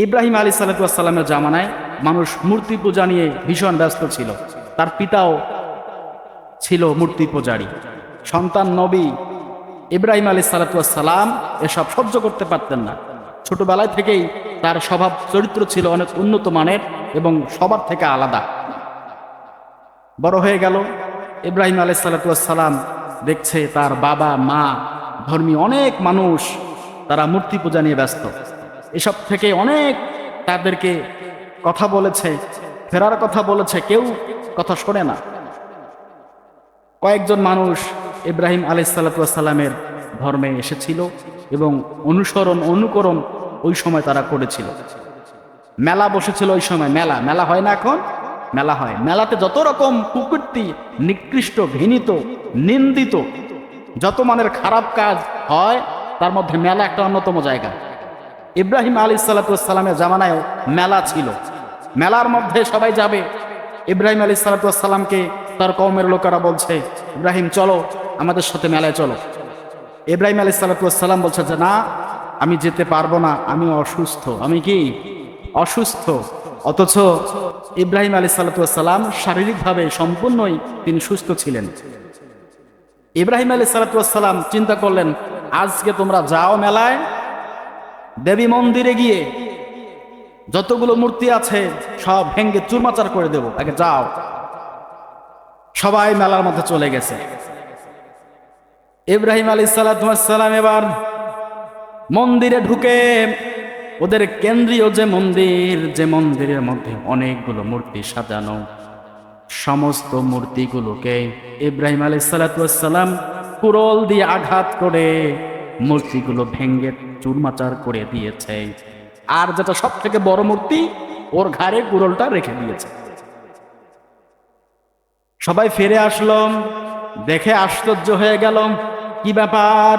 ইব্রাহিম আলাইহিস সালামের জামানায় মানুষ মূর্তি পূজা নিয়ে ভীষণ ব্যস্ত ছিল। তার পিতাও ছিল মূর্তি পূজারী। সন্তান নবী ইব্রাহিম আলাইহিস সালাম এসব সহ্য করতে পারতেন না। ছোটবেলায় থেকেই তার স্বভাব চরিত্র ছিল অনেক উন্নত মানের এবং সবার থেকে আলাদা। বড় হয়ে গেল, ইব্রাহিম আলাইহিস সালাম দেখছে তার বাবা মা ধর্মী অনেক মানুষ তারা মূর্তি পূজা নিয়ে ব্যস্ত। এসব থেকে অনেক তাদেরকে কথা বলেছে, ফেরার কথা বলেছে, কেউ কথা শোনে না। কয়েকজন মানুষ ইব্রাহিম আলাইহিস সালামের ধর্মে এসেছিল এবং অনুকরণ ওই সময় তারা করেছিল। মেলা বসেছিল ওই সময়। মেলা মেলা হয় না এখন? মেলা হয়। মেলাতে যত রকম কুকীর্তি, নিকৃষ্ট, ঘৃণিত, নিন্দিত যত মানের খারাপ কাজ হয় তার মধ্যে মেলা একটা অন্যতম জায়গা। ইব্রাহিম আলাইহিস সালামের জামানায়ও মেলা ছিল। মেলার মধ্যে সবাই যাবে। ইব্রাহিম আলাইহিস সালামকে তার কওমের লোকেরা বলছে, ইব্রাহিম চলো আমাদের সাথে মেলায় চলো। ইব্রাহিম আলাইহিস সালাম বলছে যে না, আমি যেতে পারবো না, আমি অসুস্থ। আমি কি অসুস্থ? অথচ ইব্রাহিম আলাইহিস সালাম শারীরিকভাবে সম্পূর্ণই তিনি সুস্থ ছিলেন। ইব্রাহিম আলাইহিস সালাম চিন্তা করলেন, আজকে তোমরা যাও মেলায়, দেবী মন্দিরে গিয়ে যতগুলো মূর্তি আছে সব ভেঙ্গে চুরমাচার করে দেব, আগে যাও। সবাই মেলার মধ্যে চলে গেছে। ইব্রাহিম আলাইহিস সালাম এবার মন্দিরে ঢুকে ওদের কেন্দ্রীয় যে মন্দিরের মধ্যে অনেকগুলো মূর্তি সাজানো, সমস্ত মূর্তিগুলোকে ইব্রাহিম আলাইহিস সালাম কুড়োল দিয়ে আঘাত করে মূর্তিগুলো ভেঙ্গে চুরমাচার করে দিয়েছে। আর যেটা সব থেকে বড় মূর্তি, ওর ঘাড়ে কুড়োলটা রেখে দিয়েছে। সবাই ফিরে আসলো, দেখে আশ্চর্য হয়ে গেল, কি ব্যাপার?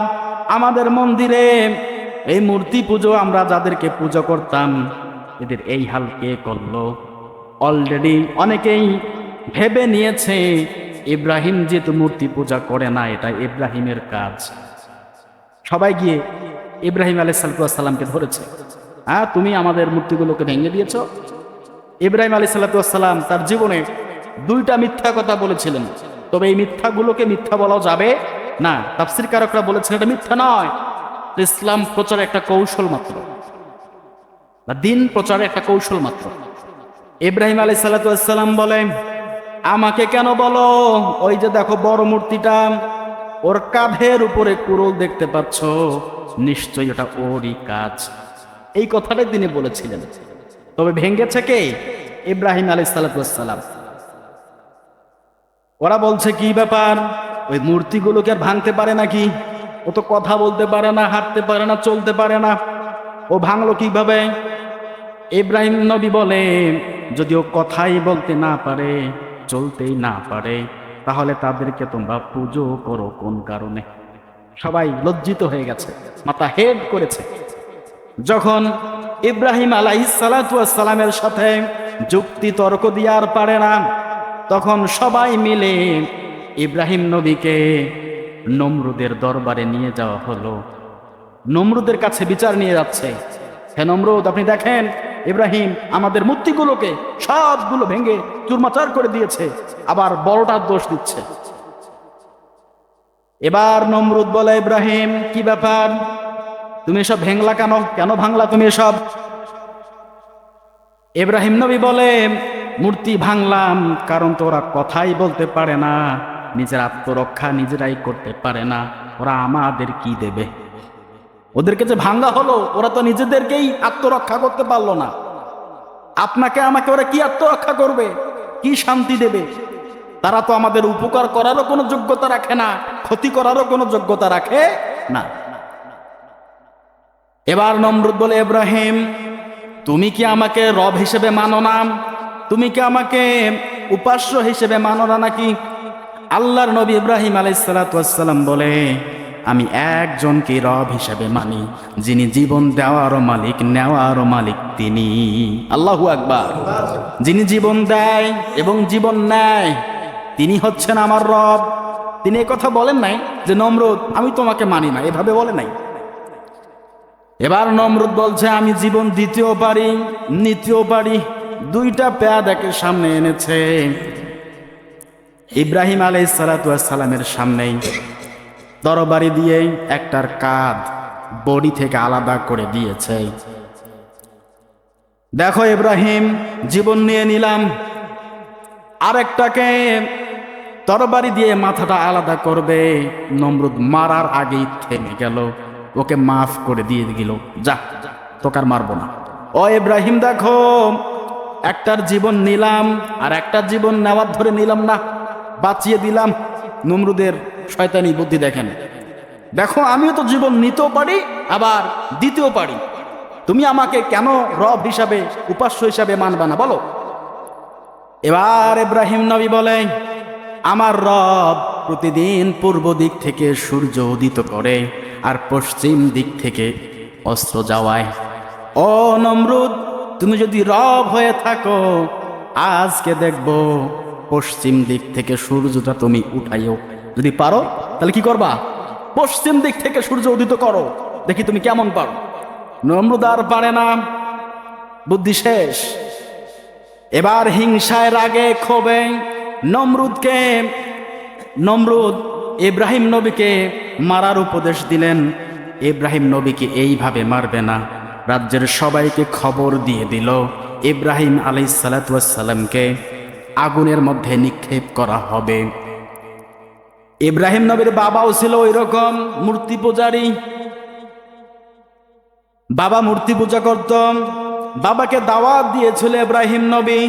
আমাদের মন্দিরে এই মূর্তি পুজো, আমরা যাদেরকে পুজো করতাম, এদের এই হাল কে করলো? অলরেডি অনেকেই ভেবে নিয়েছে ইব্রাহিম যেহেতু মূর্তি পূজা করে না, এটা ইব্রাহিমের কাজ। সবাই গিয়ে ইব্রাহিম আলাইহিস সালামকে ধরেছে, হ্যাঁ তুমি আমাদের মূর্তিগুলোকে ভেঙে দিয়েছ। ইব্রাহিম আলাইহিস সালাম তার জীবনে 2টা মিথ্যা কথা বলেছিলেন, তবে এই মিথ্যাগুলোকে মিথ্যা বলা যাবে না। তাফসীর কারকরা বলেছেন এটা মিথ্যা নয়, ইসলাম প্রচারের একটা কৌশল মাত্র, বা দিন প্রচারের একটা কৌশল মাত্র। ইব্রাহিম আলাইহিস সালাম বলেন, আমাকে কেন বলো? ওই যে দেখো বড় মূর্তিটা, ওর কাঁধের উপরে কুড়োল দেখতে পাচ্ছ, নিশ্চয়ই ওটা ওরই কাজ। এই কথাটাই তিনি বলেছিলেন। তবে ভেঙ্গেছে কে? ইব্রাহিম আলাইহিস সালাম। ওরা বলছে, কি ব্যাপার? ওই মূর্তিগুলোকে আর ভাঙতে পারে নাকি? ও তো কথা বলতে পারে না, হাঁটতে পারে না, চলতে পারে না, ও ভাঙলো কিভাবে? ইব্রাহিম নবী বলে, যদি ও কথাই বলতে না পারে, চলতেই না পারে, তাহলে তাদেরকে তোমরা পুজো করো কোন কারণে? সবাই লজ্জিত হয়ে গেছে, মাথা হেড করেছে। যখন ইব্রাহিম আলাইহিস সালামের সাথে যুক্তি তর্ক দিয়ে আর পারে না, তখন সবাই মিলে ইব্রাহিম নবীকে নমরুদের দরবারে নিয়ে যাওয়া হলো। নমরুদের কাছে বিচার নিয়ে যাচ্ছে, হে নমরুদ, আপনি দেখেন ইব্রাহিম আমাদের মূর্তিগুলোকে সবগুলো ভেঙে চুরমাচার করে দিয়েছে, আবার বড়টার দোষ দিচ্ছে। এবার নমরুদ বলে, ইব্রাহিম কি ব্যাপার? তুমি এসব ভেঙলা কেন? কেন ভাঙলা তুমি এসব? ইব্রাহিম নবী বলে, মূর্তি ভাঙলাম কারণ তো ওরা কথাই বলতে পারে না, নিজের আত্মরক্ষা নিজেরাই করতে পারে না, ওরা আমাদের কি দেবে? ওদেরকে যে ভাঙ্গা হলো, ওরা তো নিজেদেরকেই আত্মরক্ষা করতে পারলো না, আপনাকে আমাকে ওরা কি আত্মরক্ষা করবে? কি শান্তি দেবে? তারা তো আমাদের উপকার করারও কোনো যোগ্যতা রাখে না, ক্ষতি করারও কোনো যোগ্যতা রাখে না। এবার নমরুদ বলে, ইব্রাহিম তুমি কি আমাকে রব হিসেবে মানো না? তুমি কি আমাকে উপাস্য হিসেবে মানো না নাকি? আল্লাহর নবী ইব্রাহিম আলাইহিস সালাম বলে, আমি একজনকে রব হিসেবে মানি, যিনি জীবন দেওয়ারও মালিক, নেওয়ারও মালিক, তিনি আল্লাহু আকবার। যিনি জীবন দেয় এবং জীবন নেয়, তিনি হচ্ছেন আমার রব। তিনি এই কথা বলেন নাই যে নমরুদ আমি তোমাকে মানি না, এভাবে বলে নাই। এবার নমরুদ বলছে আমি জীবন দিতেও পারি, নিতেও পারি। দুইটা পেয়াদাকে সামনে এনেছে, ইব্রাহিম আলাইহিস সালাতু ওয়াস সালামের সামনেই তরবারি দিয়ে একটার কাঁধ বডি থেকে আলাদা করে দিয়েছে। দেখো ইব্রাহিম, জীবন নিয়ে নিলাম, আরেকটাকে তরবারি দিয়ে মাথাটা আলাদা করবে। নমরুদ মারার আগেই থেমে গেল, ওকে মাফ করে দিয়ে দিল, যা তোকে আর মারবো না। ও ইব্রাহিম দেখো, একটার জীবন নিলাম আর একটা জীবন নেওয়ার ধরে নিলাম না, বাঁচিয়ে দিলাম। নমরুদের শয়তানি বুদ্ধি দেখেন। দেখো আমিও তো জীবন নিতেও পারি আবার দিতেও পারি, তুমি আমাকে কেন রব হিসাবে, উপাস্য হিসাবে মানবা না বলো? এবার ইব্রাহিম নবী বলে, আমার রব প্রতিদিন পূর্ব দিক থেকে সূর্য উদিত করে আর পশ্চিম দিক থেকে অস্ত্র যাওয়ায়। ও নমরুদ, তুমি যদি রব হয়ে থাকো, আজকে দেখবো পশ্চিম দিক থেকে সূর্যটা তুমি উঠাইও। যদি পারো তাহলে কি করবা? পশ্চিম দিক থেকে সূর্য উদিত করো, দেখি তুমি কেমন পারো। নমরুদ আর পারে না, বুদ্ধি শেষ। এবার হিংসায় রাগে ক্ষোভে নমরুদ ইব্রাহিম নবীকে মারার উপদেশ দিলেন। ইব্রাহিম নবীকে এইভাবে মারবে না, রাজ্যের সবাইকে খবর দিয়ে দিল ইব্রাহিম আলাইহিস সালাতু ওয়াস সালামকে আগুনের মধ্যে নিক্ষেপ করা হবে। ইব্রাহিম নবীর বাবাও ছিল ওই রকম মূর্তি পূজারী, বাবা মূর্তি পূজা করত। বাবাকে দাওয়াত দিয়েছিল ইব্রাহিম নবী।